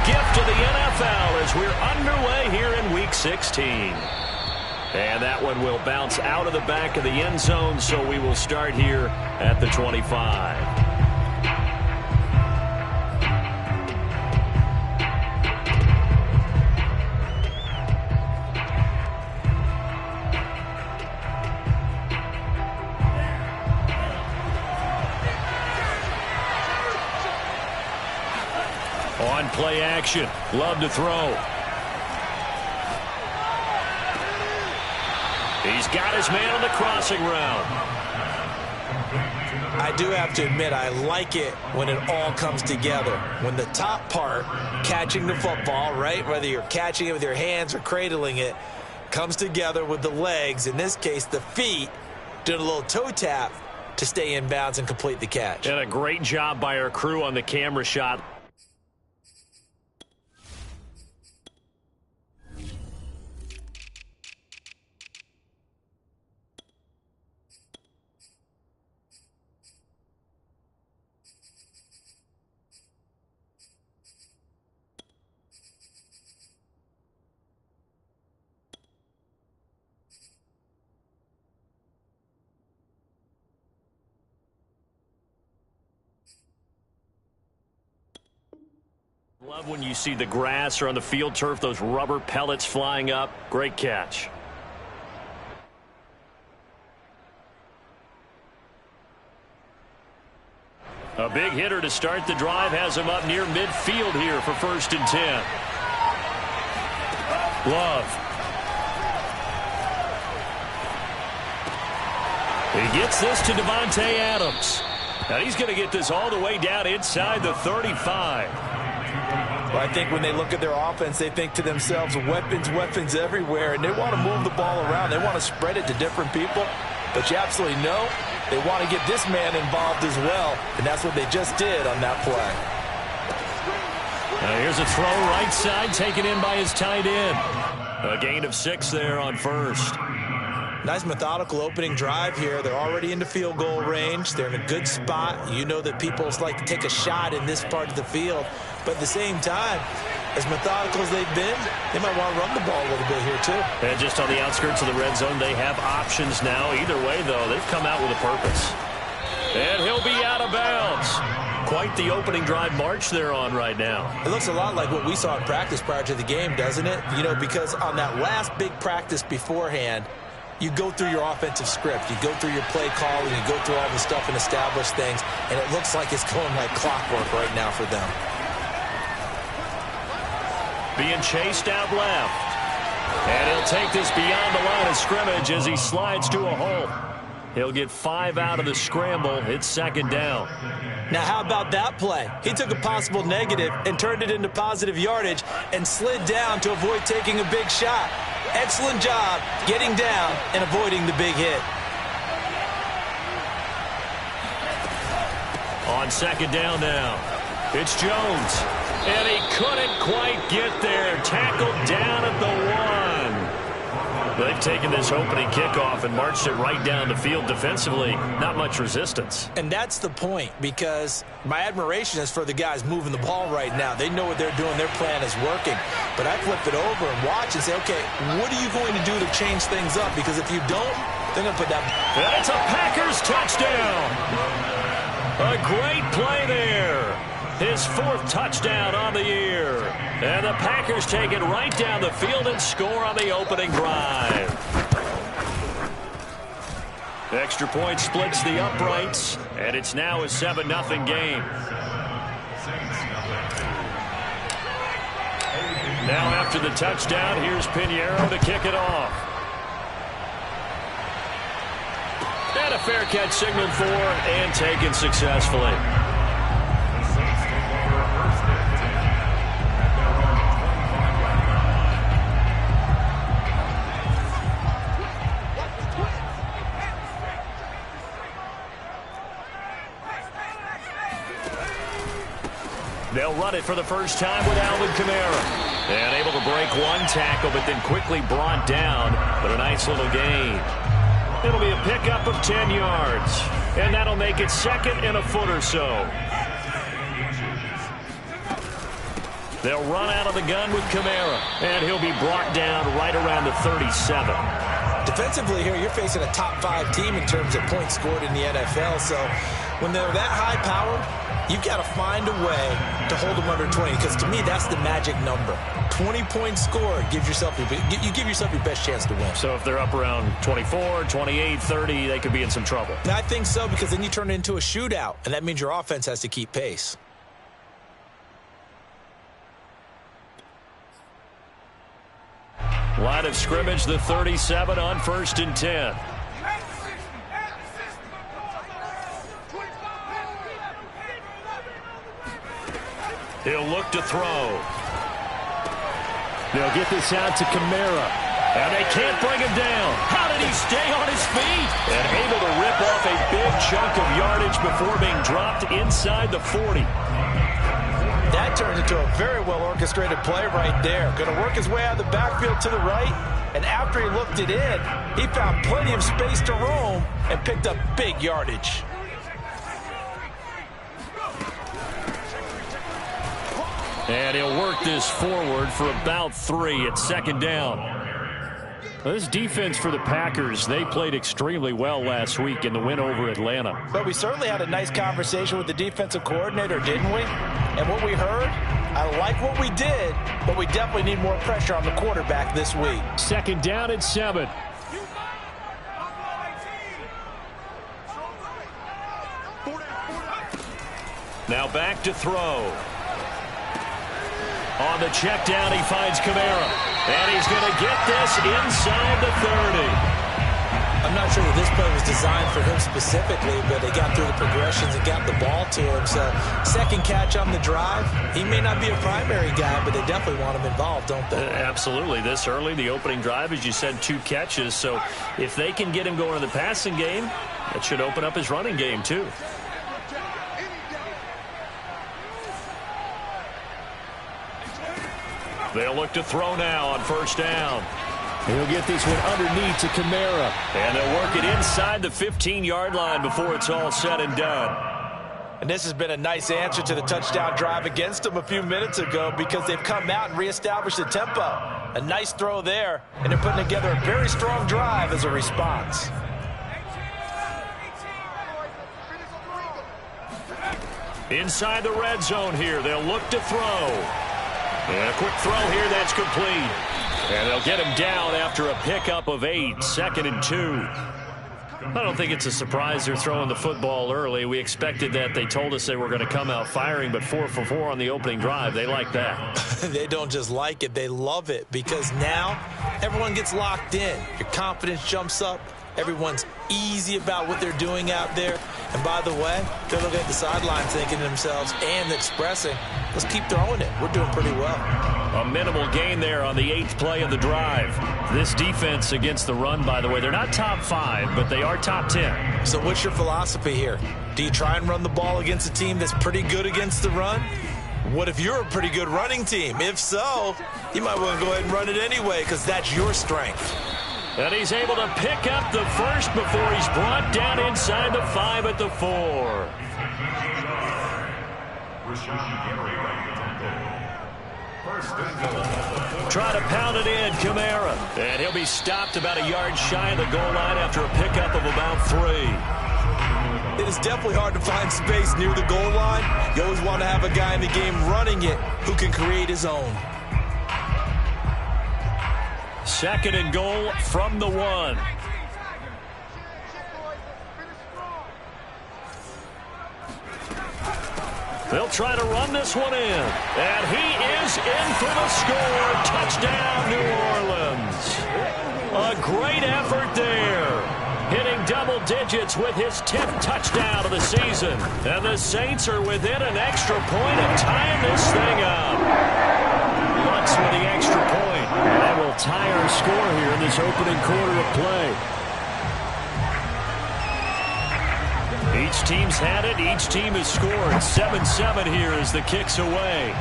gift to the NFL as we're underway here in Week 16. And that one will bounce out of the back of the end zone, so we will start here at the 25. On play action, Love to throw. He's got his man on the crossing route. I do have to admit, I like it when it all comes together. When the top part, catching the football, right, whether you're catching it with your hands or cradling it, comes together with the legs, in this case the feet, doing a little toe tap to stay in bounds and complete the catch. And a great job by our crew on the camera shot. Love when you see the grass or on the field turf, those rubber pellets flying up. Great catch. A big hitter to start the drive has him up near midfield here for 1st and 10. Love. He gets this to Davante Adams. Now he's going to get this all the way down inside the 35. Well, I think when they look at their offense, they think to themselves, weapons everywhere, and they want to move the ball around. They want to spread it to different people, but you absolutely know they want to get this man involved as well, and that's what they just did on that play. Here's a throw right side, taken in by his tight end. A gain of 6 there on 1st. Nice methodical opening drive here. They're already into field goal range. They're in a good spot. You know that people like to take a shot in this part of the field. But at the same time, as methodical as they've been, they might want to run the ball a little bit here too. And just on the outskirts of the red zone, they have options now. Either way, though, they've come out with a purpose. And he'll be out of bounds. Quite the opening drive march they're on right now. It looks a lot like what we saw in practice prior to the game, doesn't it? You know, because on that last big practice beforehand, you go through your offensive script. You go through your play calling. You go through all the stuff and establish things. And it looks like it's going like clockwork right now for them. Being chased out left. And he'll take this beyond the line of scrimmage as he slides to a hole. He'll get 5 out of the scramble. It's 2nd down. Now, how about that play? He took a possible negative and turned it into positive yardage and slid down to avoid taking a big shot. Excellent job getting down and avoiding the big hit. On 2nd down now, it's Jones. And he couldn't quite get there. Tackled down at the 1. They've taken this opening kickoff and marched it right down the field defensively. Not much resistance. And that's the point, because my admiration is for the guys moving the ball right now. They know what they're doing. Their plan is working. But I flip it over and watch and say, okay, what are you going to do to change things up? Because if you don't, they're going to put that. And it's a Packers touchdown. A great play there. His 4th touchdown on the year. And the Packers take it right down the field and score on the opening drive. Extra point splits the uprights, and it's now a 7-0 game. Now after the touchdown, here's Pinheiro to kick it off. And a fair catch signaled for and taken successfully. They'll run it for the first time with Alvin Kamara. And able to break 1 tackle, but then quickly brought down. But a nice little gain. It'll be a pickup of 10 yards. And that'll make it 2nd and a foot or so. They'll run out of the gun with Kamara, and he'll be brought down right around the 37. Defensively here, you're facing a top 5 team in terms of points scored in the NFL, so when they're that high-powered, you've got to find a way to hold them under 20, because to me, that's the magic number. 20 points scored, you give yourself your best chance to win. So if they're up around 24, 28, 30, they could be in some trouble. I think so, because then you turn it into a shootout, and that means your offense has to keep pace. Line of scrimmage, the 37 on 1st and 10. He'll look to throw. They'll get this out to Kamara. And they can't bring him down. How did he stay on his feet? And able to rip off a big chunk of yardage before being dropped inside the 40. That turns into a very well-orchestrated play right there. Going to work his way out of the backfield to the right, and after he looked it in, he found plenty of space to roam and picked up big yardage. And he'll work this forward for about 3 at 2nd down. This defense for the Packers, they played extremely well last week in the win over Atlanta. But we certainly had a nice conversation with the defensive coordinator, didn't we? And what we heard, I like what we did, but we definitely need more pressure on the quarterback this week. 2nd down and 7. Now back to throw. On the check down, he finds Kamara. And he's going to get this inside the 30. I'm not sure that this play was designed for him specifically, but they got through the progressions and got the ball to him. So, 2nd catch on the drive. He may not be a primary guy, but they definitely want him involved, don't they? Absolutely. This early, the opening drive, as you said, 2 catches. So, if they can get him going in the passing game, that should open up his running game, too. They'll look to throw now on 1st down. He'll get this one underneath to Kamara. And they'll work it inside the 15-yard line before it's all said and done. And this has been a nice answer to the touchdown drive against them a few minutes ago, because they've come out and reestablished the tempo. A nice throw there, and they're putting together a very strong drive as a response. Inside the red zone here, they'll look to throw. And a quick throw here, that's complete. And they'll get him down after a pickup of 8, 2nd and 2. I don't think it's a surprise they're throwing the football early. We expected that. They told us they were going to come out firing, but 4 for 4 on the opening drive. They like that. They don't just like it, they love it, because now everyone gets locked in. Your confidence jumps up. Everyone's easy about what they're doing out there. And by the way, they're looking at the sideline thinking to themselves and expressing, let's keep throwing it. We're doing pretty well. A minimal gain there on the 8th play of the drive. This defense against the run, by the way, they're not top 5, but they are top 10. So what's your philosophy here? Do you try and run the ball against a team that's pretty good against the run? What if you're a pretty good running team? If so, you might want to go ahead and run it anyway, because that's your strength. And he's able to pick up the first before he's brought down inside the 5 at the 4. Try to pound it in, Kamara. And he'll be stopped about a yard shy of the goal line after a pickup of about 3. It is definitely hard to find space near the goal line. You always want to have a guy in the game running it who can create his own. 2nd and goal from the 1. They'll try to run this one in. And he is in for the score. Touchdown, New Orleans. A great effort there. Hitting double digits with his 10th touchdown of the season. And the Saints are within an extra point of tying this thing up. Lutz with the extra point. And that will tie our score here in this opening quarter of play. Each team's had it. Each team has scored. 7-7 here as the kick's away.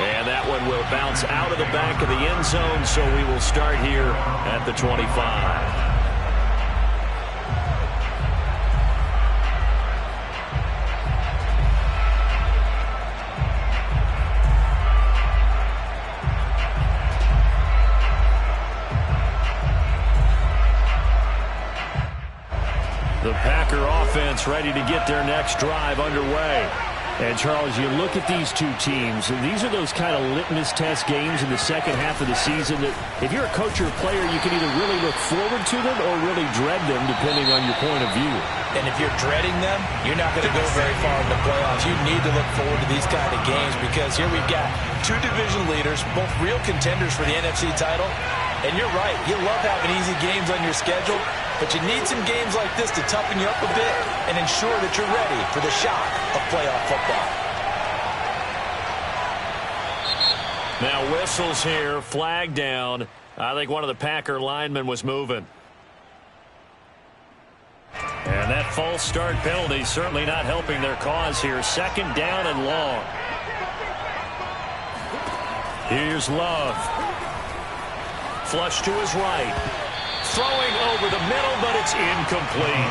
And that one will bounce out of the back of the end zone, so we will start here at the 25. offense ready to get their next drive underway. And, Charles, you look at these two teams, and these are those kind of litmus test games in the second half of the season that if you're a coach or a player, you can either really look forward to them or really dread them, depending on your point of view. And if you're dreading them, you're not going to go very far in the playoffs. You need to look forward to these kind of games because here we've got two division leaders, both real contenders for the NFC title. And you're right, you love having easy games on your schedule, but you need some games like this to toughen you up a bit and ensure that you're ready for the shock of playoff football. Now whistles here, flag down. I think one of the Packer linemen was moving. And that false start penalty certainly not helping their cause here. Second down and long. Here's Love. Flush to his right. Throwing over the middle, but it's incomplete.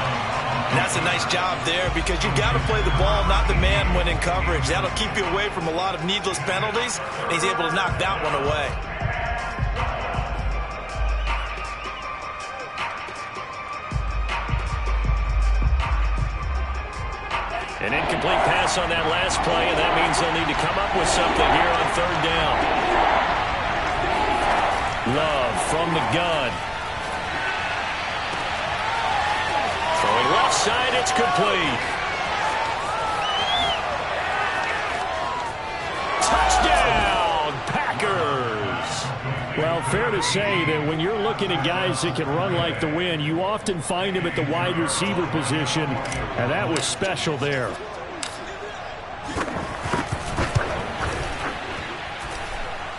And that's a nice job there because you've got to play the ball, not the man when in coverage. That'll keep you away from a lot of needless penalties, and he's able to knock that one away. An incomplete pass on that last play, and that means they'll need to come up with something here on third down. Love from the gun. Throwing left side, it's complete. Touchdown, Packers! Well, fair to say that when you're looking at guys that can run like the wind, you often find them at the wide receiver position, and that was special there.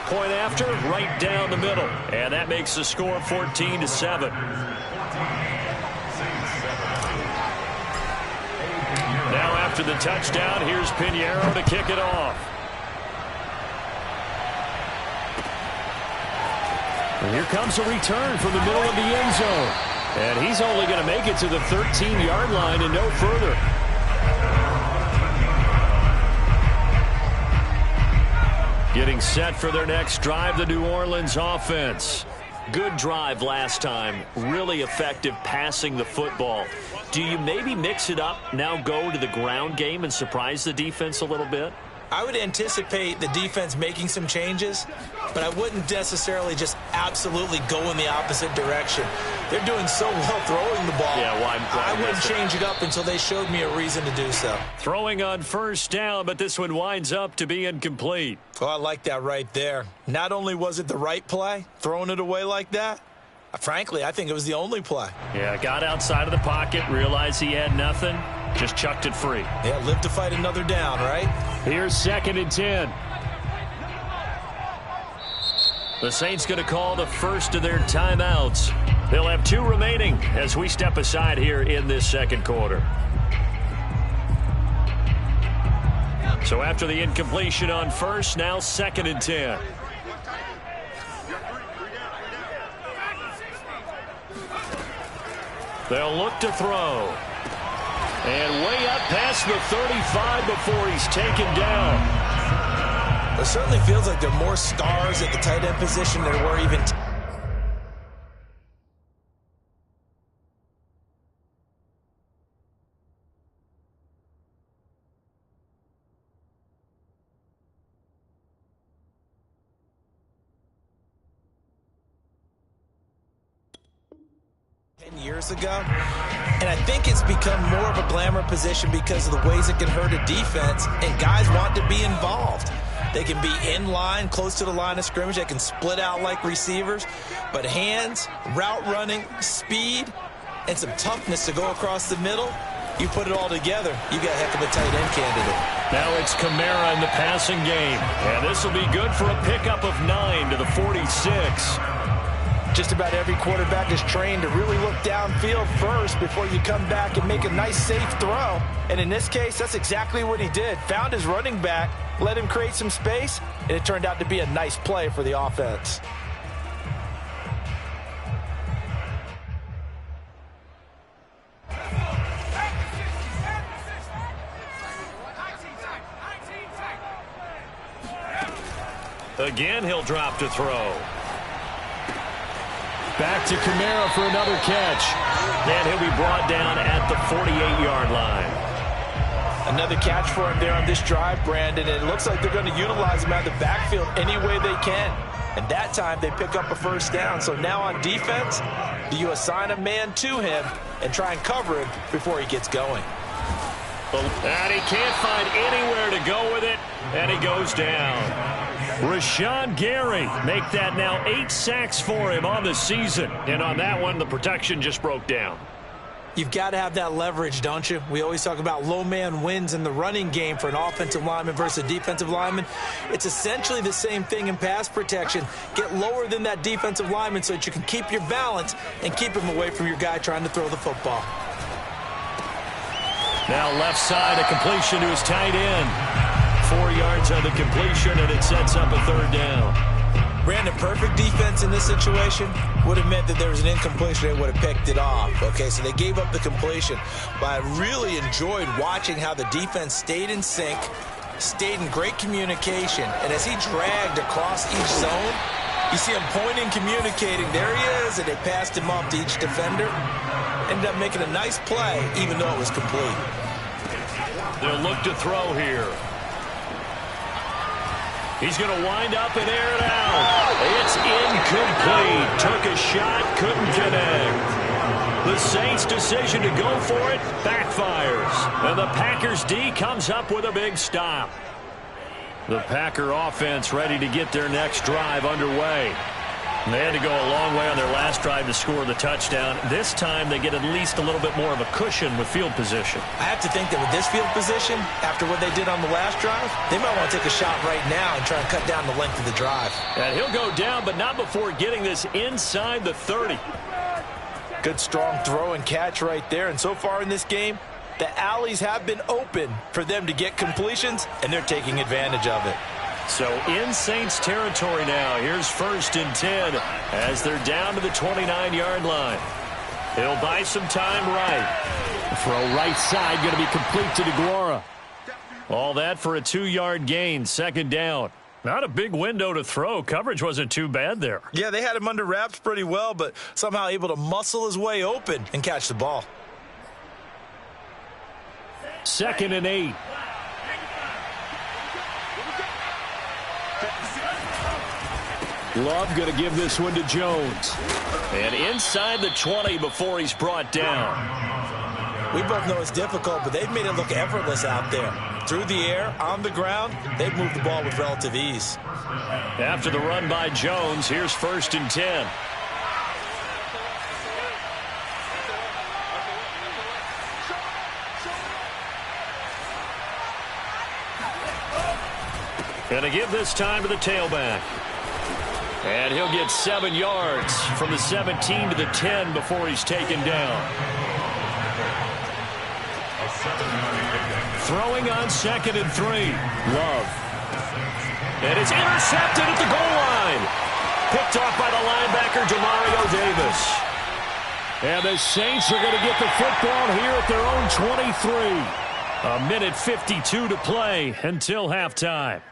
Point after, right down the middle. And that makes the score 14-7. Now after the touchdown, here's Pinheiro to kick it off. And here comes a return from the middle of the end zone. And he's only going to make it to the 13-yard line and no further. Getting set for their next drive, the New Orleans offense. Good drive last time. Really effective passing the football. Do you maybe mix it up, now go to the ground game and surprise the defense a little bit? I would anticipate the defense making some changes, but I wouldn't necessarily just absolutely go in the opposite direction. They're doing so well throwing the ball. Yeah, I wouldn't change it up until they showed me a reason to do so. Throwing on first down, but this one winds up to be incomplete. Oh, I like that right there. Not only was it the right play, throwing it away like that, frankly, I think it was the only play. Yeah, got outside of the pocket, realized he had nothing, just chucked it free. Yeah, live to fight another down, right? Here's 2nd and 10. The Saints going to call the first of their timeouts. They'll have 2 remaining as we step aside here in this second quarter. So after the incompletion on first, now 2nd and 10. They'll look to throw. And way up past the 35 before he's taken down. It certainly feels like there are more stars at the tight end position than there were even 10 years ago. And I think it's become more of a glamour position because of the ways it can hurt a defense, and guys want to be involved. They can be in line, close to the line of scrimmage. They can split out like receivers. But hands, route running, speed, and some toughness to go across the middle, you put it all together, you got a heck of a tight end candidate. Now it's Kamara in the passing game. And this will be good for a pickup of 9 to the 46. Just about every quarterback is trained to really look downfield first before you come back and make a nice, safe throw. And in this case, that's exactly what he did. Found his running back, let him create some space, and it turned out to be a nice play for the offense. Again, he'll drop to throw. Back to Kamara for another catch. And he'll be brought down at the 48-yard line. Another catch for him there on this drive, Brandon. And it looks like they're going to utilize him out of the backfield any way they can. And that time they pick up a first down. So now on defense, do you assign a man to him and try and cover him before he gets going? And he can't find anywhere to go with it, and he goes down. Rashawn Gary make that now 8 sacks for him on the season. And on that one, the protection just broke down. You've got to have that leverage, don't you? We always talk about low man wins in the running game for an offensive lineman versus a defensive lineman. It's essentially the same thing in pass protection. Get lower than that defensive lineman so that you can keep your balance and keep him away from your guy trying to throw the football. Now left side, a completion to his tight end. 4 yards on the completion, and it sets up a third down. Brandon, perfect defense in this situation would have meant that there was an incompletion. They would have picked it off. Okay, so they gave up the completion. But I really enjoyed watching how the defense stayed in sync, stayed in great communication. And as he dragged across each zone, you see him pointing, communicating. There he is, and they passed him off to each defender. Ended up making a nice play, even though it was complete. They'll look to throw here. He's going to wind up and air it out. It's incomplete. Took a shot, couldn't connect. The Saints' decision to go for it backfires. And the Packers' D comes up with a big stop. The Packer offense ready to get their next drive underway. They had to go a long way on their last drive to score the touchdown. This time they get at least a little bit more of a cushion with field position. I have to think that with this field position, after what they did on the last drive, they might want to take a shot right now and try and cut down the length of the drive. And he'll go down, but not before getting this inside the 30. Good strong throw and catch right there. And so far in this game, the alleys have been open for them to get completions, and they're taking advantage of it. So in Saints territory now. Here's 1st and 10 as they're down to the 29-yard line. He'll buy some time right. Throw right side going to be complete to DeGuara. All that for a 2-yard gain, 2nd down. Not a big window to throw. Coverage wasn't too bad there. Yeah, they had him under wraps pretty well, but somehow able to muscle his way open and catch the ball. 2nd and 8. Love going to give this one to Jones. And inside the 20 before he's brought down. We both know it's difficult, but they've made it look effortless out there. Through the air, on the ground, they've moved the ball with relative ease. After the run by Jones, here's 1st and 10. Going to give this time to the tailback. And he'll get 7 yards from the 17 to the 10 before he's taken down. Throwing on 2nd and 3. Love. And it's intercepted at the goal line. Picked off by the linebacker, Demario Davis. And the Saints are going to get the football here at their own 23. 1:52 to play until halftime.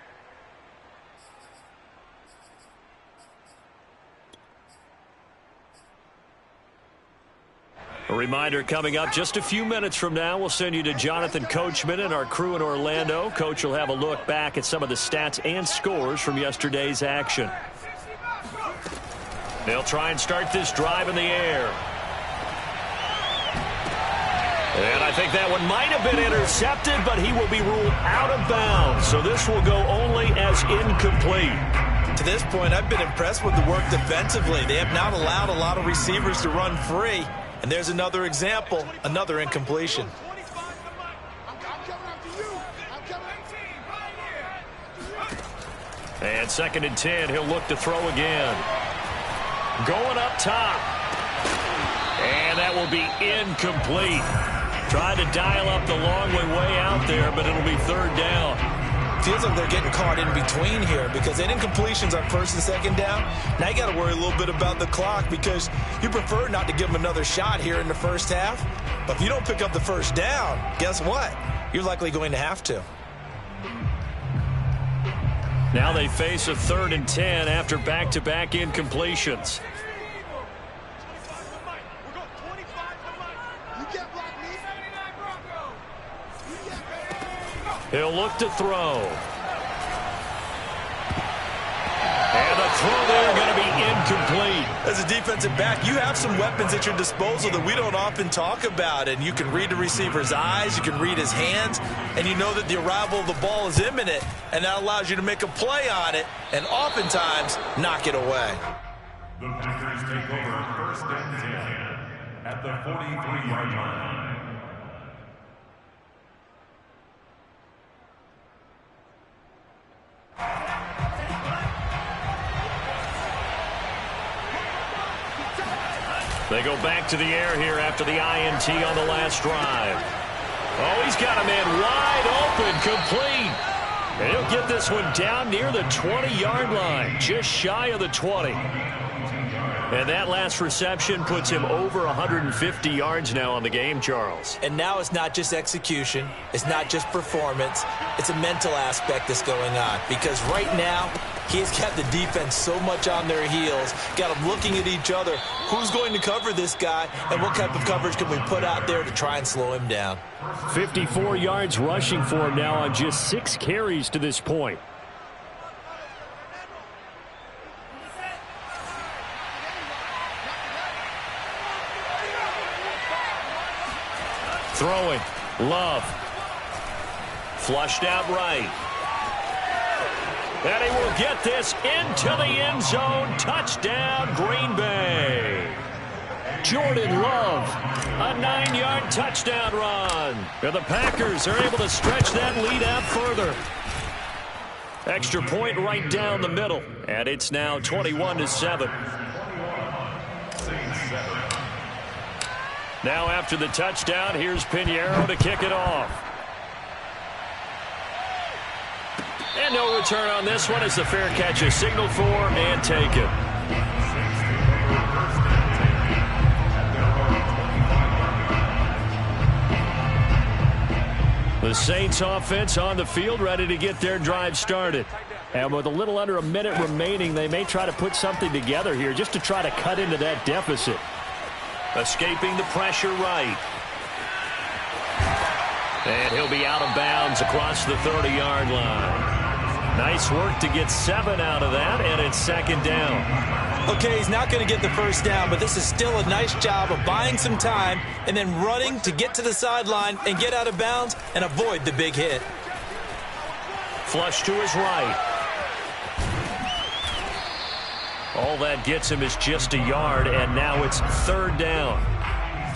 A reminder coming up just a few minutes from now, we'll send you to Jonathan Coachman and our crew in Orlando. Coach will have a look back at some of the stats and scores from yesterday's action. They'll try and start this drive in the air. And I think that one might have been intercepted, but he will be ruled out of bounds. So this will go only as incomplete. To this point, I've been impressed with the work defensively. They have not allowed a lot of receivers to run free. And there's another example, another incompletion. And 2nd and 10, he'll look to throw again. Going up top. And that will be incomplete. Tried to dial up the long way out there, but it'll be 3rd down. Feels like they're getting caught in between here because they didn't incompletions on 1st and 2nd down. Now you got to worry a little bit about the clock because you prefer not to give them another shot here in the first half. But if you don't pick up the 1st down, guess what? You're likely going to have to. Now they face a 3rd and 10 after back-to-back incompletions. He'll look to throw. And the throw there going to be incomplete. As a defensive back, you have some weapons at your disposal that we don't often talk about. And you can read the receiver's eyes, you can read his hands, and you know that the arrival of the ball is imminent. And that allows you to make a play on it and oftentimes knock it away. The Packers take over first and 10 at the 43-yard line. They go back to the air here after the INT on the last drive. Oh, he's got a man wide open, complete. And he'll get this one down near the 20-yard line, just shy of the 20. And that last reception puts him over 150 yards now on the game, Charles. And now it's not just execution. It's not just performance. It's a mental aspect that's going on. Because right now, he's got the defense so much on their heels, got them looking at each other. Who's going to cover this guy, and what type of coverage can we put out there to try and slow him down? 54 yards rushing for him now on just 6 carries to this point. Throwing. Love. Flushed out right. And he will get this into the end zone. Touchdown, Green Bay. Jordan Love, a 9-yard touchdown run. And the Packers are able to stretch that lead out further. Extra point right down the middle. And it's now 21-7. Now after the touchdown, here's Pinheiro to kick it off. And no return on this one as the fair catch is signaled for and taken. The Saints offense on the field ready to get their drive started. And with a little under a minute remaining, they may try to put something together here just to try to cut into that deficit. Escaping the pressure right. And he'll be out of bounds across the 30-yard line. Nice work to get 7 out of that, and it's second down. Okay, he's not going to get the first down, but this is still a nice job of buying some time and then running to get to the sideline and get out of bounds and avoid the big hit. Flush to his right. All that gets him is just a yard, and now it's third down.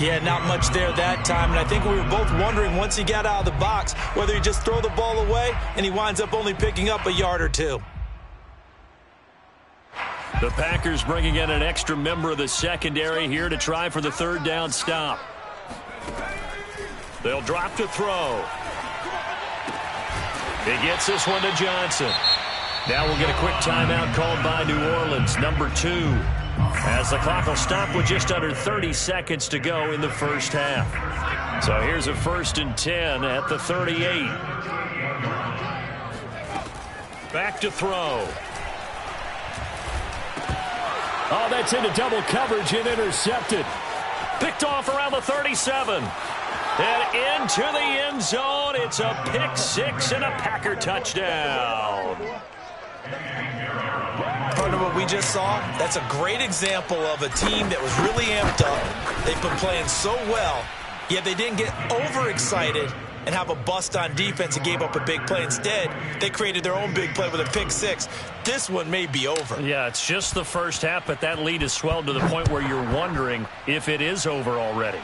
Yeah, not much there that time, and I think we were both wondering once he got out of the box whether he just throw the ball away, and he winds up only picking up a yard or two. The Packers bringing in an extra member of the secondary here to try for the third down stop. They'll drop to throw. He gets this one to Johnson. Now we'll get a quick timeout called by New Orleans, number 2. As the clock will stop with just under 30 seconds to go in the first half. So here's a 1st and 10 at the 38. Back to throw. Oh, that's into double coverage and intercepted. Picked off around the 37. And into the end zone. It's a pick 6 and a Packer touchdown. Part of what we just saw, that's a great example of a team that was really amped up. They've been playing so well, yet they didn't get overexcited and have a bust on defense and gave up a big play. Instead, they created their own big play with a pick 6. This one may be over. Yeah, it's just the first half, but that lead has swelled to the point where you're wondering if it is over already.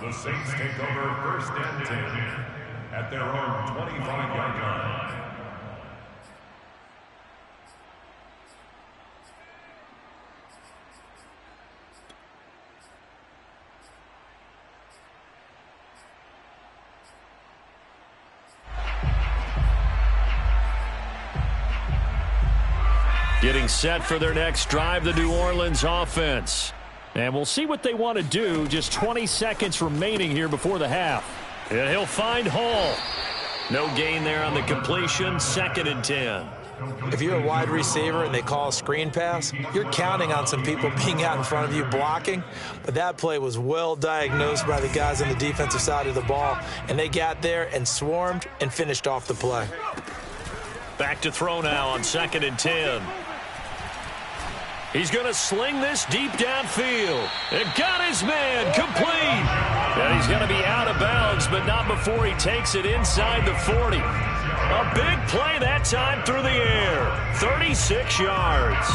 The Saints take over 1st and 10 at their own 25-yard line. Getting set for their next drive, the New Orleans offense. And we'll see what they want to do. Just 20 seconds remaining here before the half. And he'll find Hall. No gain there on the completion. 2nd and 10. If you're a wide receiver and they call a screen pass, you're counting on some people being out in front of you blocking. But that play was well diagnosed by the guys on the defensive side of the ball, and they got there and swarmed and finished off the play. Back to throw now on 2nd and 10. He's going to sling this deep downfield. And got his man complete. And he's going to be out of bounds, but not before he takes it inside the 40. A big play that time through the air. 36 yards.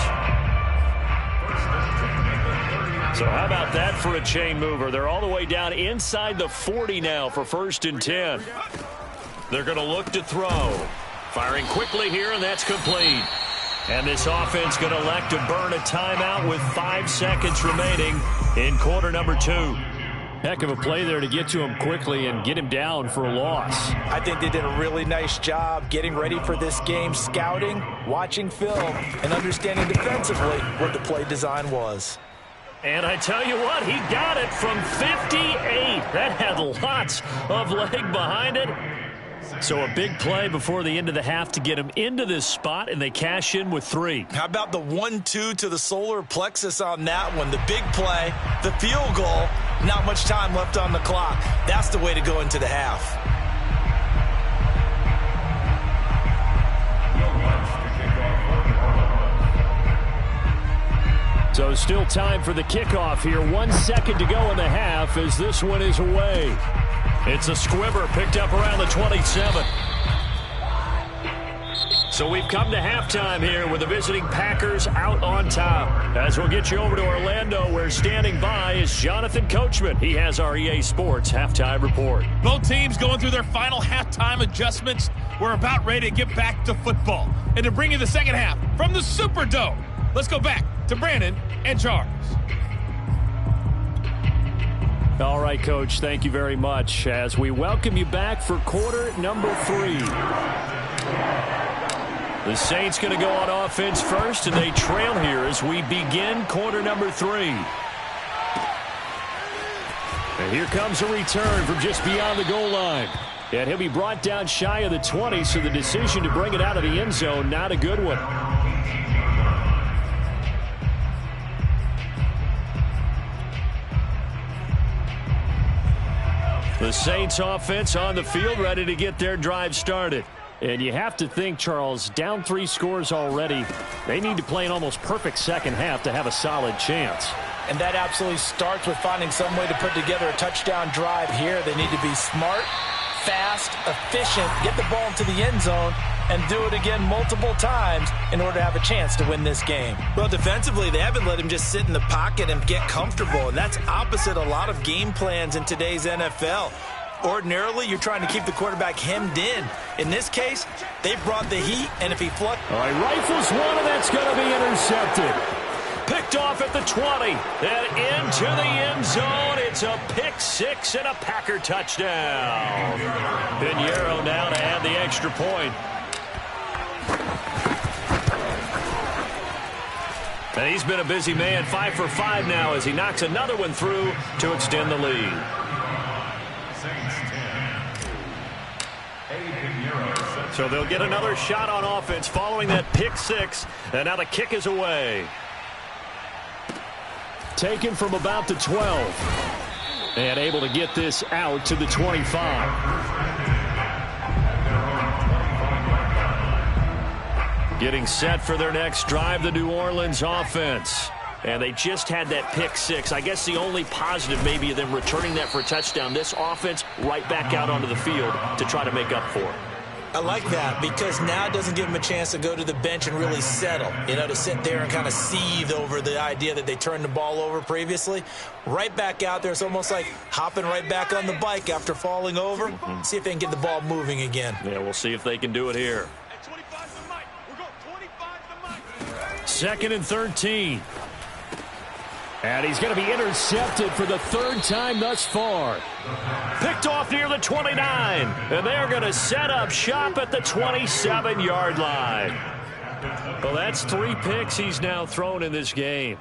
So how about that for a chain mover? They're all the way down inside the 40 now for 1st and 10. They're going to look to throw. Firing quickly here, and that's complete. And this offense going to elect to burn a timeout with 5 seconds remaining in quarter number 2. Heck of a play there to get to him quickly and get him down for a loss. I think they did a really nice job getting ready for this game, scouting, watching film, and understanding defensively what the play design was. And I tell you what, he got it from 58. That had lots of leg behind it. So a big play before the end of the half to get him into this spot, and they cash in with 3. How about the 1-2 to the solar plexus on that one? The big play, the field goal, not much time left on the clock. That's the way to go into the half. So still time for the kickoff here. 1 second to go in the half as this one is away. It's a squibber picked up around the 27. So we've come to halftime here with the visiting Packers out on top. As we'll get you over to Orlando, where standing by is Jonathan Coachman. He has our EA Sports halftime report. Both teams going through their final halftime adjustments. We're about ready to get back to football. And to bring you the second half from the Superdome, let's go back to Brandon and Charles. All right, Coach, thank you very much as we welcome you back for quarter number 3. The Saints going to go on offense first, and they trail here as we begin quarter number 3. And here comes a return from just beyond the goal line. And he'll be brought down shy of the 20, so the decision to bring it out of the end zone, not a good one. The Saints offense on the field, ready to get their drive started. And you have to think, Charles, down 3 scores already. They need to play an almost perfect second half to have a solid chance. And that absolutely starts with finding some way to put together a touchdown drive here. They need to be smart, fast, efficient, get the ball into the end zone, and do it again multiple times in order to have a chance to win this game. Well, defensively, they haven't let him just sit in the pocket and get comfortable, and that's opposite a lot of game plans in today's NFL. Ordinarily, you're trying to keep the quarterback hemmed in. In this case, they brought the heat, and if he flucks... All right, rifles one, and that's going to be intercepted. Picked off at the 20, and into the end zone. It's a pick 6 and a Packer touchdown. Pinheiro now to add the extra point. And he's been a busy man, 5 for 5 now as he knocks another one through to extend the lead. So they'll get another shot on offense following that pick 6, and now the kick is away. Taken from about the 12. And able to get this out to the 25. Getting set for their next drive, the New Orleans offense. And they just had that pick 6. I guess the only positive maybe of them returning that for a touchdown. This offense right back out onto the field to try to make up for it. I like that because now it doesn't give them a chance to go to the bench and really settle, to sit there and kind of seethe over the idea that they turned the ball over previously. Right back out there. It's almost like hopping right back on the bike after falling over. See if they can get the ball moving again. Yeah, we'll see if they can do it here. 2nd and 13. And he's going to be intercepted for the 3rd time thus far. Picked off near the 29. And they're going to set up shop at the 27-yard line. Well, that's 3 picks he's now thrown in this game.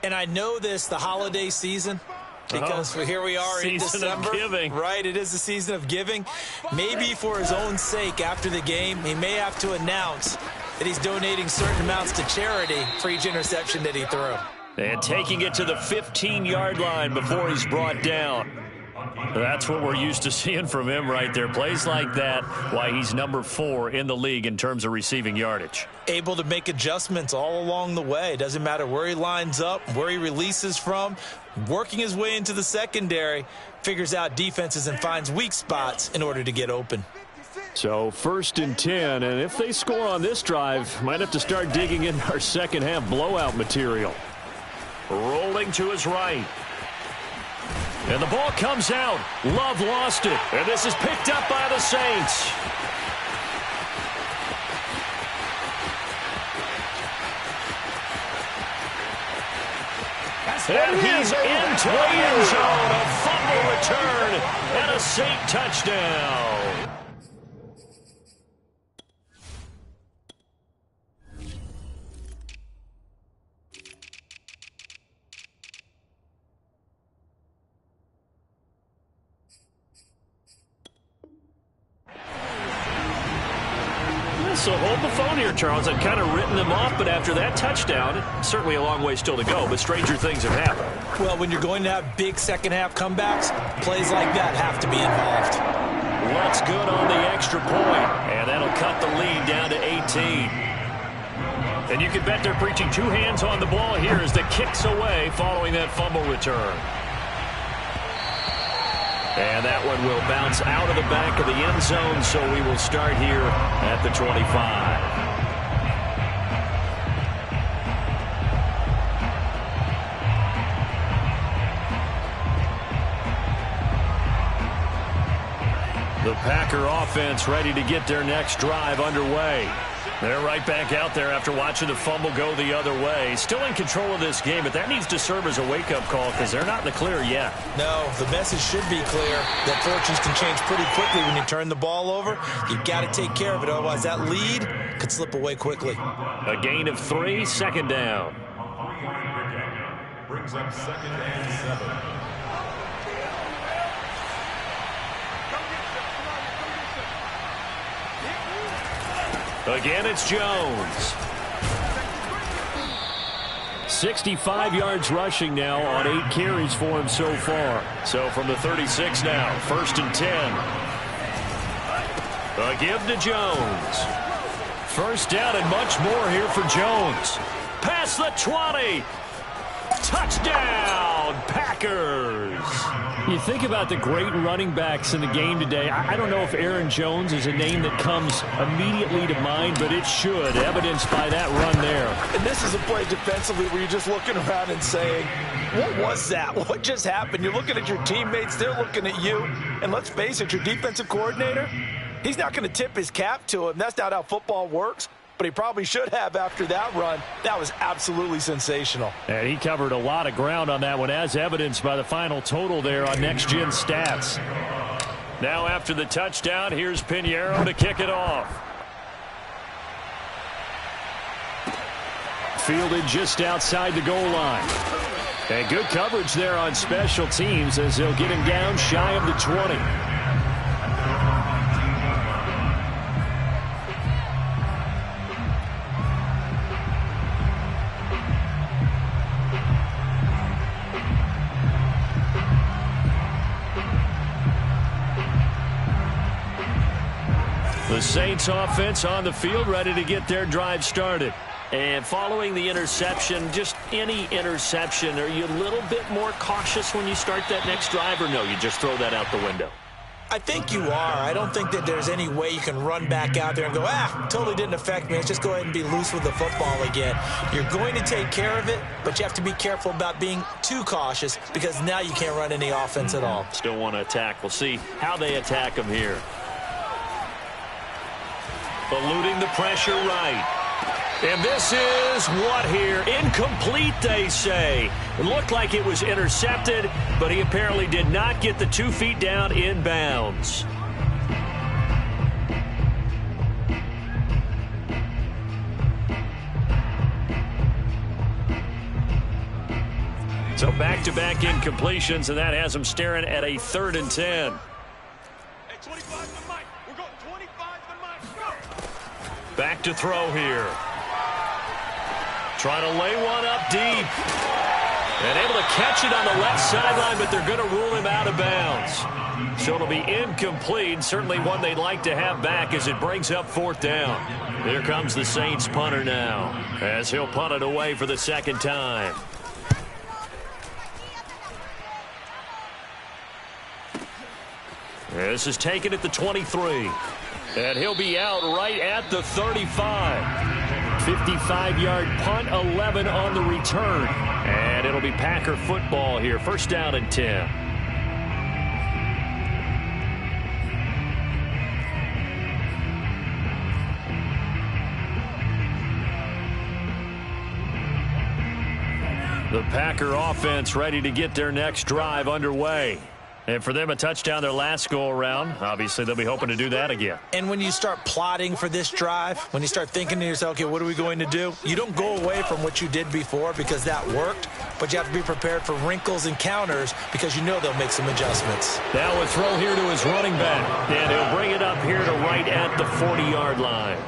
And I know this, the holiday season, because here we are in December. Season of giving. Right, it is the season of giving. Maybe for his own sake after the game, he may have to announce that he's donating certain amounts to charity for each interception that he threw. And taking it to the 15-yard line before he's brought down. That's what we're used to seeing from him right there. Plays like that, why he's number 4 in the league in terms of receiving yardage. Able to make adjustments all along the way. Doesn't matter where he lines up, where he releases from. Working his way into the secondary, figures out defenses and finds weak spots in order to get open. So 1st and 10, and if they score on this drive, might have to start digging in our second half blowout material. Rolling to his right. And the ball comes out. Love lost it. And this is picked up by the Saints. And he's into the end zone. A fumble return and a Saint touchdown. So hold the phone here, Charles. I've kind of written them off, but after that touchdown, certainly a long way still to go, but stranger things have happened. Well, when you're going to have big second-half comebacks, plays like that have to be involved. Looks good on the extra point, and that'll cut the lead down to 18. And you can bet they're preaching 2 hands on the ball here as the kick's away following that fumble return. And that one will bounce out of the back of the end zone, so we will start here at the 25. The Packer offense ready to get their next drive underway. They're right back out there after watching the fumble go the other way. Still in control of this game, but that needs to serve as a wake-up call because they're not in the clear yet. No, the message should be clear that fortunes can change pretty quickly when you turn the ball over. You've got to take care of it, otherwise that lead could slip away quickly. A gain of 3, 2nd down. Brings up 2nd and 7. Again, it's Jones. 65 yards rushing now on 8 carries for him so far. So from the 36 now, 1st and 10. A give to Jones. 1st down and much more here for Jones. Past the 20. Touchdown, Packers. You think about the great running backs in the game today. I don't know if Aaron Jones is a name that comes immediately to mind, but it should, evidenced by that run there. And this is a play defensively where you're just looking around and saying, what was that? What just happened? You're looking at your teammates, they're looking at you. And let's face it, your defensive coordinator, he's not going to tip his cap to him. That's not how football works. But he probably should have after that run. That was absolutely sensational. And he covered a lot of ground on that one, as evidenced by the final total there on Next Gen Stats. Now after the touchdown, here's Pinheiro to kick it off. Fielded just outside the goal line. And good coverage there on special teams as they'll get him down shy of the 20. The Saints offense on the field ready to get their drive started. And following the interception, just any interception, are you a little bit more cautious when you start that next drive, or no, you just throw that out the window? I think you are. I don't think that there's any way you can run back out there and go, totally didn't affect me. Let's just go ahead and be loose with the football again. You're going to take care of it, but you have to be careful about being too cautious because now you can't run any offense at all. Still want to attack. We'll see how they attack them here. Eluding the pressure right. And this is what here? Incomplete, they say. It looked like it was intercepted, but he apparently did not get the 2 feet down in bounds. So back-to-back incompletions, and that has him staring at a 3rd and 10. Back to throw here. Trying to lay one up deep. And able to catch it on the left sideline, but they're going to rule him out of bounds. So it'll be incomplete. Certainly one they'd like to have back as it brings up 4th down. Here comes the Saints punter now, as he'll punt it away for the second time. This is taken at the 23. And he'll be out right at the 35. 55-yard punt, 11 on the return. And it'll be Packer football here. 1st down and 10. The Packer offense ready to get their next drive underway. And for them, a touchdown their last go-around. Obviously, they'll be hoping to do that again. And when you start plotting for this drive, when you start thinking to yourself, okay, what are we going to do? You don't go away from what you did before because that worked, but you have to be prepared for wrinkles and counters because you know they'll make some adjustments. Now a throw here to his running back, and he'll bring it up here to right at the 40-yard line.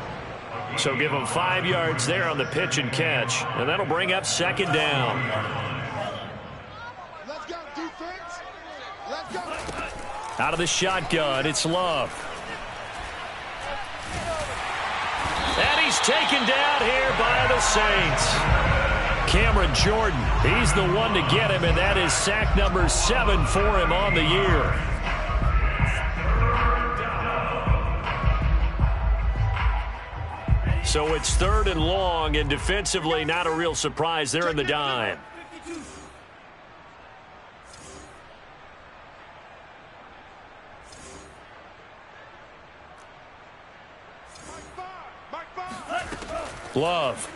So give him 5 yards there on the pitch and catch, and that'll bring up 2nd down. Out of the shotgun, it's Love. And he's taken down here by the Saints. Cameron Jordan, he's the one to get him, and that is sack number 7 for him on the year. So it's 3rd and long, and defensively not a real surprise. They're in the dime. Love.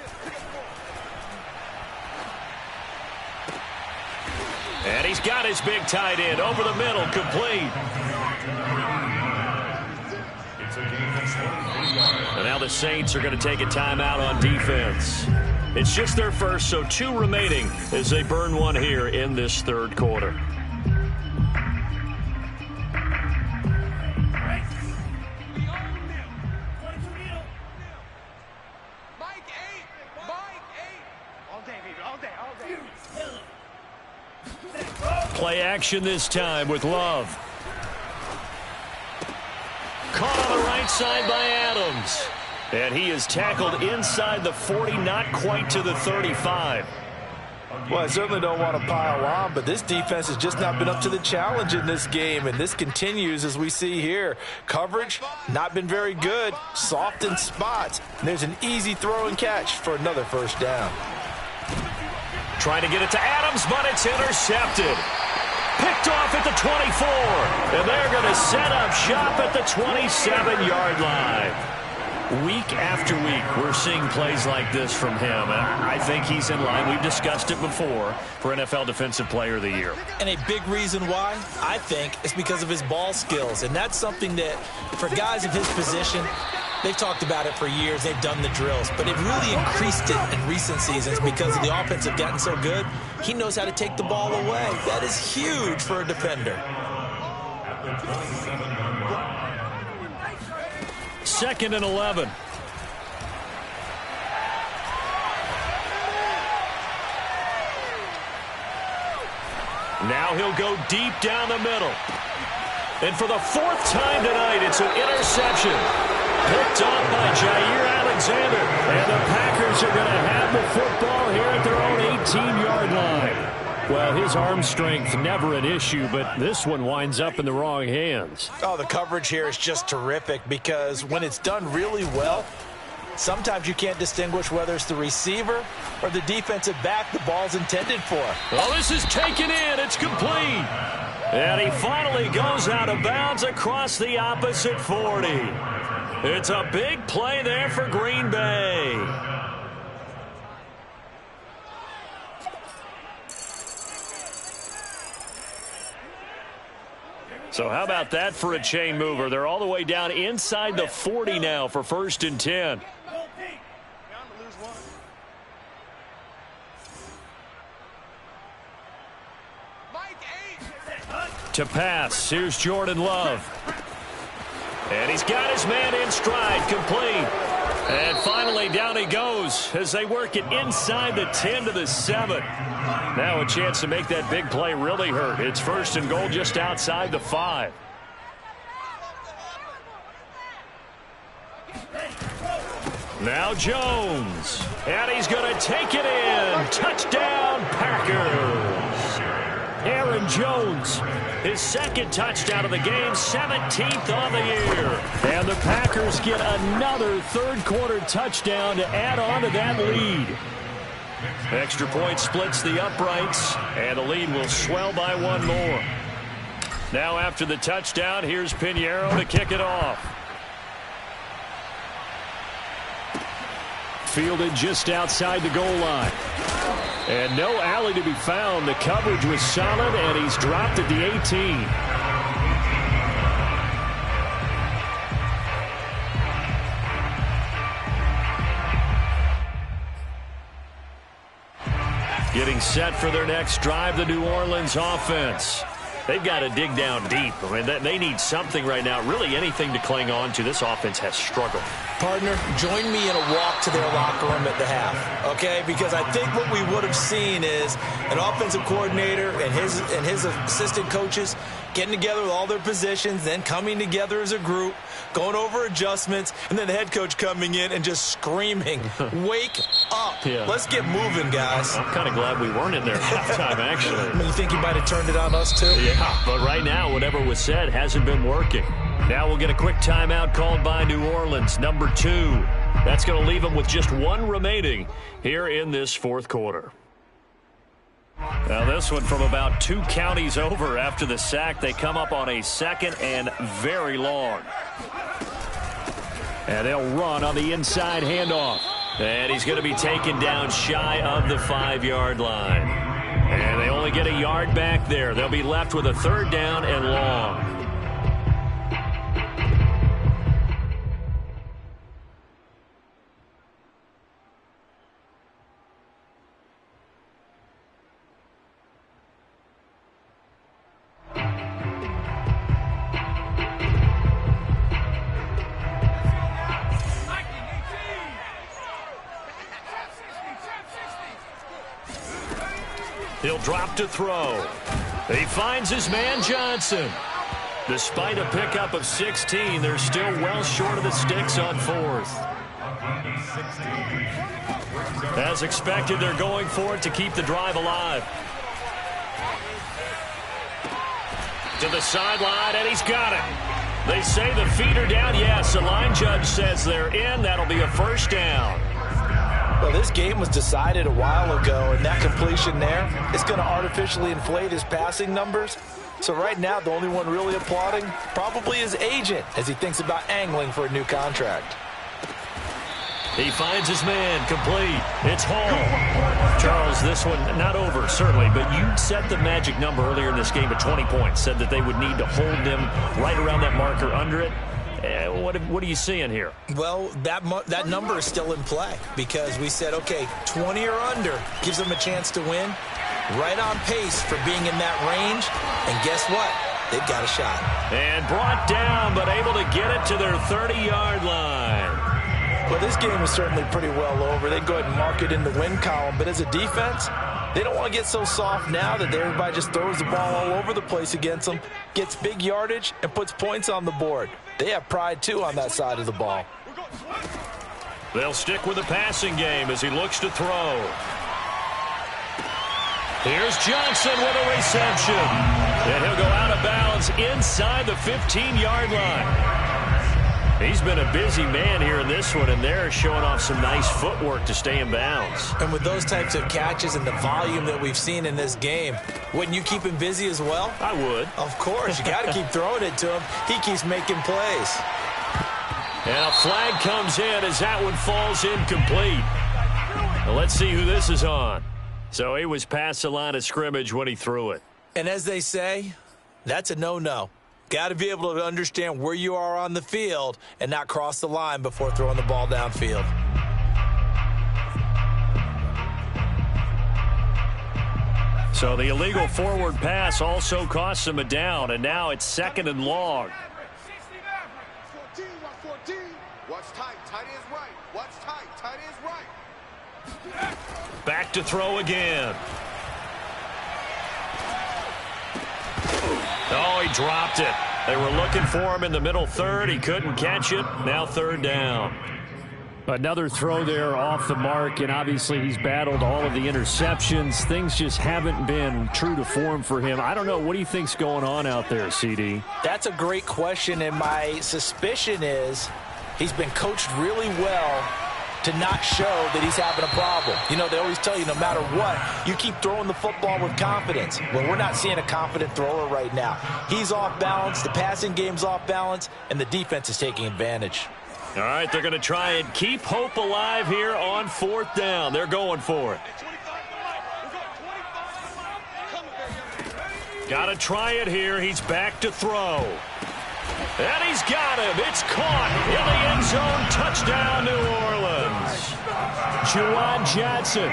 And he's got his big tight end over the middle, complete. And now the Saints are going to take a timeout on defense. It's just their first, so 2 remaining as they burn one here in this 3rd quarter. Play action this time with Love. Caught on the right side by Adams. And he is tackled inside the 40, not quite to the 35. Well, I certainly don't want to pile on, but this defense has just not been up to the challenge in this game, and this continues as we see here. Coverage, not been very good, soft in spots, and there's an easy throw and catch for another 1st down. Trying to get it to Adams, but it's intercepted. Picked off at the 24, and they're going to set up shop at the 27-yard line. Week after week, we're seeing plays like this from him. And I think he's in line. We've discussed it before for NFL Defensive Player of the Year. And a big reason why, I think, is because of his ball skills. And that's something that, for guys of his position, they've talked about it for years. They've done the drills. But it really increased it in recent seasons because the offense have gotten so good. He knows how to take the ball away. That is huge for a defender. 2nd and 11. Now he'll go deep down the middle. And for the 4th time tonight, it's an interception. Picked up by Jair Alexander. And the Packers are going to have the football here at their own 18-yard line. Well, his arm strength, never an issue, but this one winds up in the wrong hands. Oh, the coverage here is just terrific because when it's done really well, sometimes you can't distinguish whether it's the receiver or the defensive back the ball's intended for. Well, this is taken in. It's complete. And he finally goes out of bounds across the opposite 40. It's a big play there for Green Bay. So how about that for a chain mover? They're all the way down inside the 40 now for 1st and 10. To pass, here's Jordan Love. And he's got his man in stride, complete. And finally, down he goes as they work it inside the 10 to the 7. Now a chance to make that big play really hurt. It's 1st and goal just outside the 5. Now Jones. And he's going to take it in. Touchdown, Packers. Aaron Jones, his 2nd touchdown of the game, 17th on the year. And the Packers get another 3rd quarter touchdown to add on to that lead. Extra point splits the uprights, and the lead will swell by 1 more. Now after the touchdown, here's Pinheiro to kick it off. Fielded just outside the goal line. And no alley to be found. The coverage was solid, and he's dropped at the 18. Getting set for their next drive, the New Orleans offense. They've got to dig down deep. I mean, they need something right now, really anything to cling on to. This offense has struggled. Partner, join me in a walk to their locker room at the half, okay? Because I think what we would have seen is an offensive coordinator and his assistant coaches getting together with all their positions, then coming together as a group, going over adjustments, and then the head coach coming in and just screaming, wake up. Yeah. Let's get moving, guys. I'm kind of glad we weren't in there at halftime, actually. You think he might have turned it on us, too? Yeah, but right now, whatever was said hasn't been working. Now we'll get a quick timeout called by New Orleans, number 2. That's going to leave them with just 1 remaining here in this 4th quarter. Now this one from about 2 counties over after the sack. They come up on a 2nd and very long. And they'll run on the inside handoff. And he's going to be taken down shy of the 5-yard line. And they only get a yard back there. They'll be left with a 3rd down and long. He'll drop to throw. He finds his man Johnson. Despite a pickup of 16, they're still well short of the sticks on 4th. As expected, they're going for it to keep the drive alive. To the sideline, and he's got it. They say the feet are down. Yes, the line judge says they're in. That'll be a 1st down. Well, this game was decided a while ago, and that completion there is going to artificially inflate his passing numbers. So right now, the only one really applauding probably his agent as he thinks about angling for a new contract. He finds his man, complete. It's Hall. Charles, this one not over, certainly, but you set the magic number earlier in this game at 20 points, said that they would need to hold them right around that marker under it. What are you seeing here? Well, that number is still in play because we said, okay, 20 or under gives them a chance to win. Right on pace for being in that range. And guess what? They've got a shot. And brought down, but able to get it to their 30-yard line. Well, this game is certainly pretty well over. They go ahead and mark it in the win column. But as a defense, they don't want to get so soft now that everybody just throws the ball all over the place against them, gets big yardage, and puts points on the board. They have pride, too, on that side of the ball. They'll stick with the passing game as he looks to throw. Here's Johnson with a reception. And he'll go out of bounds inside the 15-yard line. He's been a busy man here in this one, and they're showing off some nice footwork to stay in bounds. And with those types of catches and the volume that we've seen in this game, wouldn't you keep him busy as well? I would. Of course. You got to keep throwing it to him. He keeps making plays. And a flag comes in as that one falls incomplete. Now let's see who this is on. So he was past the line of scrimmage when he threw it. And as they say, that's a no-no. Got to be able to understand where you are on the field and not cross the line before throwing the ball downfield. So the illegal forward pass also costs him a down, and now it's 2nd and long. What's tight? Tight is right. What's tight? Tight is right. Back to throw again. Oh, he dropped it. They were looking for him in the middle third. He couldn't catch it. Now third down. Another throw there off the mark, and obviously he's battled all of the interceptions. Things just haven't been true to form for him. I don't know. What do you think's going on out there, CD? That's a great question, and my suspicion is he's been coached really well to not show that he's having a problem. You know, they always tell you no matter what, you keep throwing the football with confidence. Well, we're not seeing a confident thrower right now. He's off balance, the passing game's off balance, and the defense is taking advantage. All right, they're going to try and keep hope alive here on fourth down. They're going for it. Got to try it here. He's back to throw. And he's got him. It's caught in the end zone. Touchdown, New Orleans. Juwan Johnson,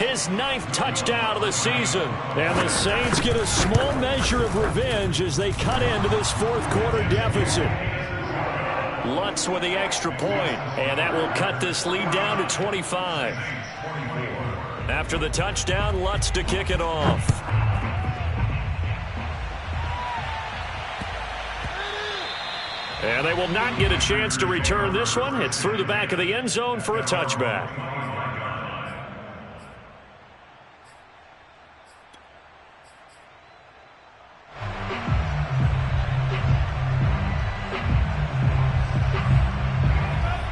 his 9th touchdown of the season. And the Saints get a small measure of revenge as they cut into this fourth quarter deficit. Lutz with the extra point, and that will cut this lead down to 25. After the touchdown, Lutz to kick it off. And they will not get a chance to return this one. It's through the back of the end zone for a touchback.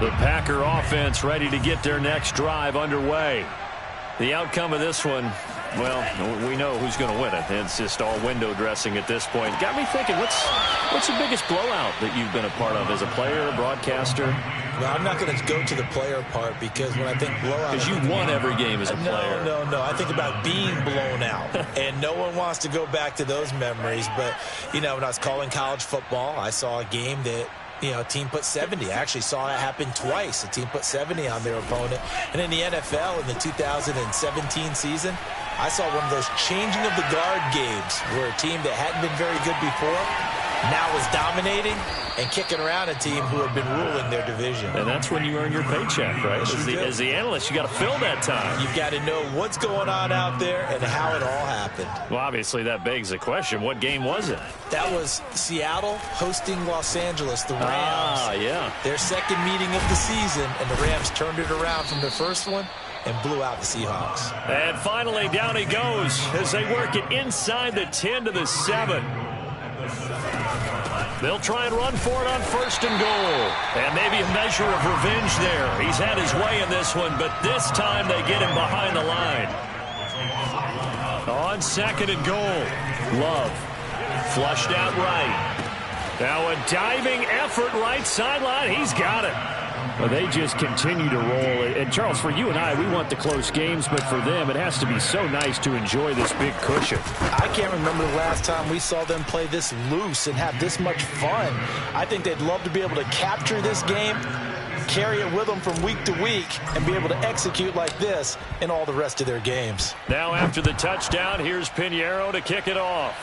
The Packer offense ready to get their next drive underway. The outcome of this one, well, we know who's going to win it. It's just all window dressing at this point. Got me thinking, what's the biggest blowout that you've been a part of as a player, a broadcaster? Well, I'm not going to go to the player part because when I think blowout... Because you won every game as a player. No. I think about being blown out. And no one wants to go back to those memories. But, you know, when I was calling college football, I saw a game that, you know, a team put 70. I actually saw that happen twice. A team put 70 on their opponent. And in the NFL, in the 2017 season, I saw one of those changing of the guard games where a team that hadn't been very good before now is dominating and kicking around a team who had been ruling their division. And that's when you earn your paycheck, right? As the analyst, you got to fill that time. You've got to know what's going on out there and how it all happened. Well, obviously that begs the question, what game was it? That was Seattle hosting Los Angeles, the Rams. Ah, yeah. Their second meeting of the season, and the Rams turned it around from the first one and blew out the Seahawks. And finally, down he goes as they work it inside the 10 to the 7. They'll try and run for it on first and goal. And maybe a measure of revenge there. He's had his way in this one, but this time they get him behind the line. On second and goal, Love flushed out right. Now a diving effort right sideline. He's got it. Well, they just continue to roll. And, Charles, for you and I, we want the close games, but for them, it has to be so nice to enjoy this big cushion. I can't remember the last time we saw them play this loose and have this much fun. I think they'd love to be able to capture this game, carry it with them from week to week, and be able to execute like this in all the rest of their games. Now after the touchdown, here's Pinheiro to kick it off.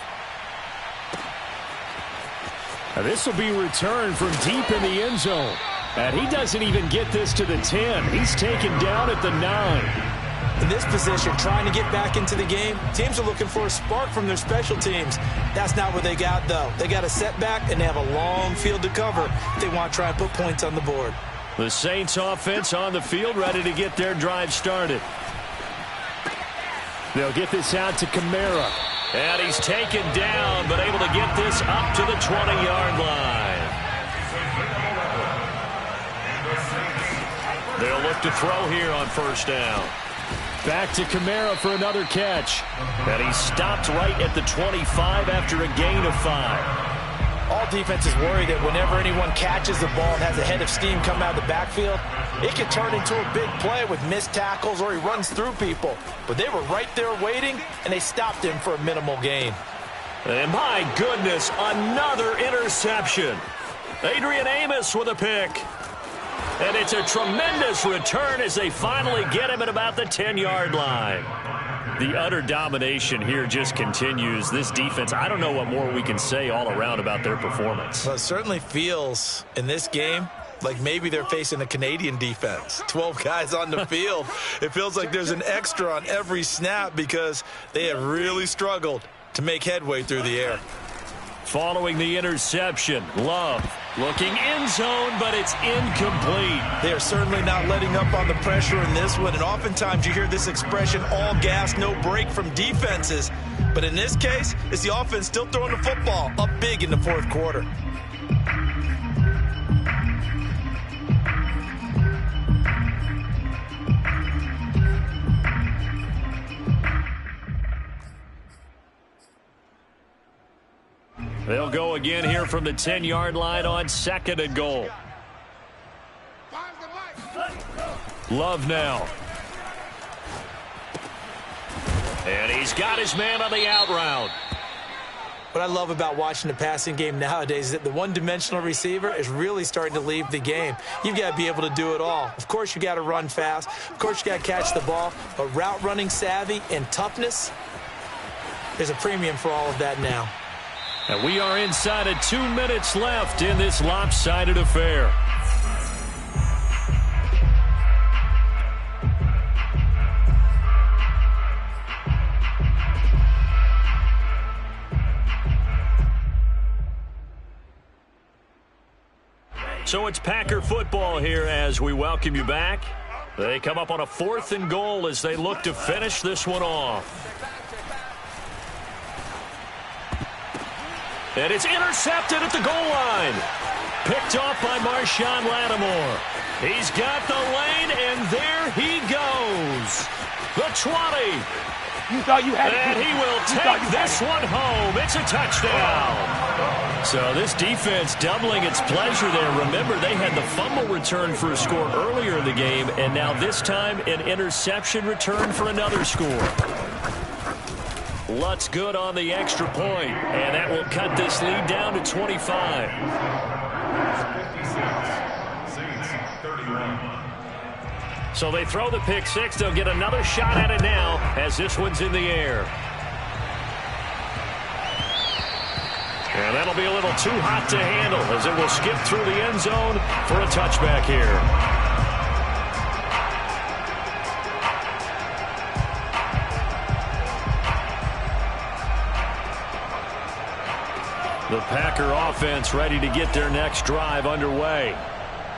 Now, this will be returned from deep in the end zone. And he doesn't even get this to the 10. He's taken down at the 9. In this position, trying to get back into the game, teams are looking for a spark from their special teams. That's not what they got, though. They got a setback, and they have a long field to cover if they want to try and put points on the board. The Saints offense on the field, ready to get their drive started. They'll get this out to Kamara. And he's taken down, but able to get this up to the 20-yard line. They'll look to throw here on first down. Back to Kamara for another catch. And he stopped right at the 25 after a gain of 5. All defenses worry that whenever anyone catches the ball and has a head of steam come out of the backfield, it can turn into a big play with missed tackles or he runs through people. But they were right there waiting, and they stopped him for a minimal gain. And my goodness, another interception. Adrian Amos with a pick. And it's a tremendous return as they finally get him at about the 10-yard line. The utter domination here just continues. This defense, I don't know what more we can say all around about their performance. Well, it certainly feels in this game Like maybe they're facing a Canadian defense. 12 guys on the field. It feels like there's an extra on every snap because they have really struggled to make headway through the air. Following the interception, Love looking end zone, but it's incomplete. They are certainly not letting up on the pressure in this one, and oftentimes you hear this expression, all gas, no break from defenses. But in this case, it's the offense still throwing the football up big in the fourth quarter. They'll go again here from the 10-yard line on 2nd and goal. Love now. And he's got his man on the out route. What I love about watching the passing game nowadays is that the one-dimensional receiver is really starting to leave the game. You've got to be able to do it all. Of course, you got to run fast. Of course, you got to catch the ball. But route running savvy and toughness, there's a premium for all of that now. And we are inside of 2 minutes left in this lopsided affair. So it's Packer football here as we welcome you back. They come up on a 4th and goal as they look to finish this one off. And it's intercepted at the goal line. Picked off by Marshawn Lattimore. He's got the lane, and there he goes. The 20. You thought you had it. And he will take this one home. It's a touchdown. So this defense doubling its pleasure there. Remember, they had the fumble return for a score earlier in the game, and now this time an interception return for another score. Lutz good on the extra point, and that will cut this lead down to 25. So they throw the pick six. They'll get another shot at it now as this one's in the air. And that'll be a little too hot to handle as it will skip through the end zone for a touchback here. The Packer offense ready to get their next drive underway.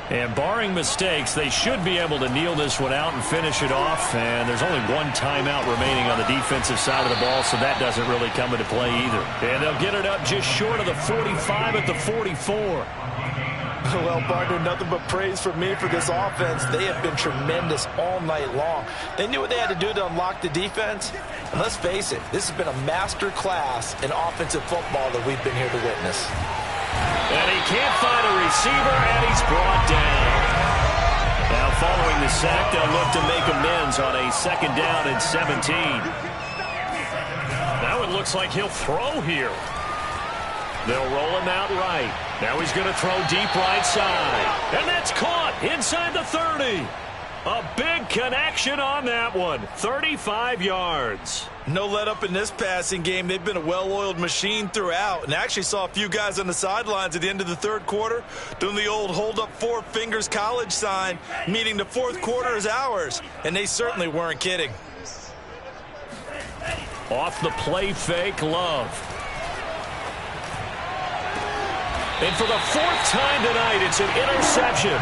And barring mistakes, they should be able to kneel this one out and finish it off. And there's only one timeout remaining on the defensive side of the ball, so that doesn't really come into play either. And they'll get it up just short of the 45 at the 44. Well, partner, nothing but praise from me for this offense. They have been tremendous all night long. They knew what they had to do to unlock the defense. And let's face it, this has been a master class in offensive football that we've been here to witness. And he can't find a receiver, and he's brought down. Now, following the sack, they'll look to make amends on a 2nd down and 17. Now it looks like he'll throw here. They'll roll him out right. Now he's going to throw deep right side. And that's caught inside the 30. A big connection on that one. 35 yards. No let up in this passing game. They've been a well-oiled machine throughout. And actually saw a few guys on the sidelines at the end of the third quarter doing the old hold up 4 fingers college sign, meaning the fourth quarter is ours. And they certainly weren't kidding. Off the play fake, Love. And for the 4th time tonight, it's an interception.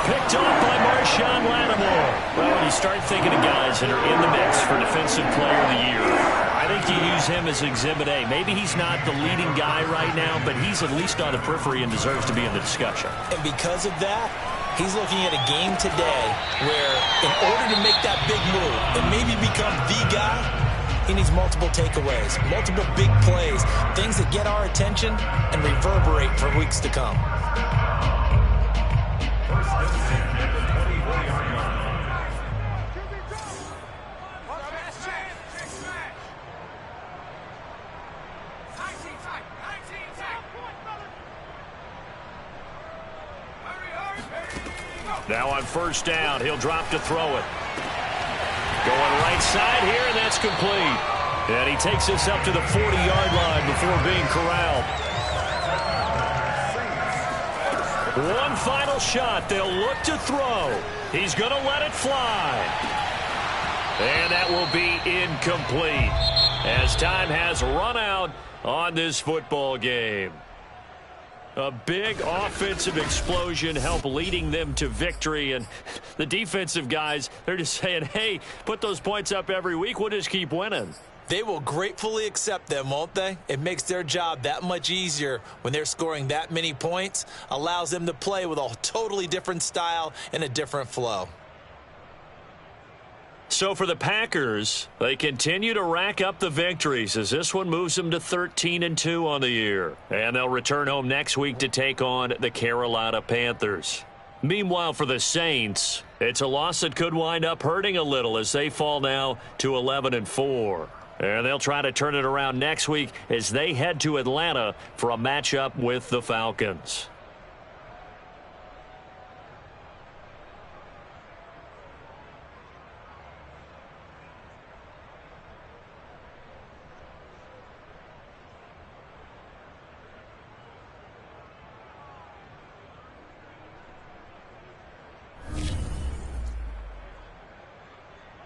Picked off by Marshawn Lattimore. Well, when you start thinking of guys that are in the mix for Defensive Player of the Year, I think you use him as Exhibit A. Maybe he's not the leading guy right now, but he's at least on the periphery and deserves to be in the discussion. And because of that, he's looking at a game today where in order to make that big move and maybe become the guy, he needs multiple takeaways, multiple big plays, things that get our attention and reverberate for weeks to come. Now on 1st down, he'll drop to throw it. Going right side here, and that's complete. And he takes this up to the 40-yard line before being corralled. One final shot. They'll look to throw. He's going to let it fly. And that will be incomplete as time has run out on this football game. A big offensive explosion helped leading them to victory. And the defensive guys, they're just saying, hey, put those points up every week. We'll just keep winning. They will gratefully accept them, won't they? It makes their job that much easier when they're scoring that many points. Allows them to play with a totally different style and a different flow. So for the Packers, they continue to rack up the victories as this one moves them to 13-2 on the year. And they'll return home next week to take on the Carolina Panthers. Meanwhile, for the Saints, it's a loss that could wind up hurting a little as they fall now to 11-4. And they'll try to turn it around next week as they head to Atlanta for a matchup with the Falcons.